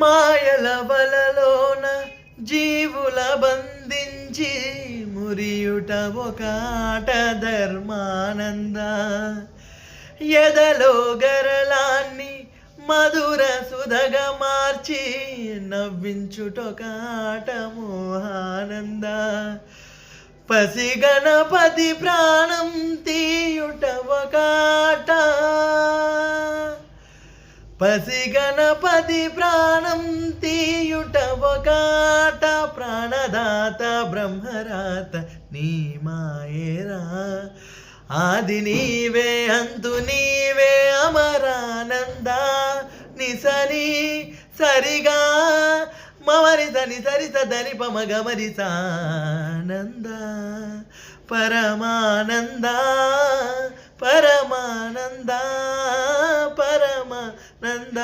మాయల వలలోన జీవుల బంధించి మురియుట ఒక ఆట ధర్మానంద. ఎదలో గరళాన్ని మధుర సుధగా మార్చి నవ్వించుటొక ఆట మోహానంద. పసి గణపతి ప్రాణం తీయుట ఒక ఆట, పసి గణపతి ప్రాణం తీయుట ఒక ఆట. ప్రాణదాత బ్రహ్మరాత నీ మాయేరా, ఆది నీవే అంతు నీవే అమరానంద. నిసని సరిగా మమరి సని సరిత దని పమగమరి సానంద. పరమానంద పరమానంద పరమానంద.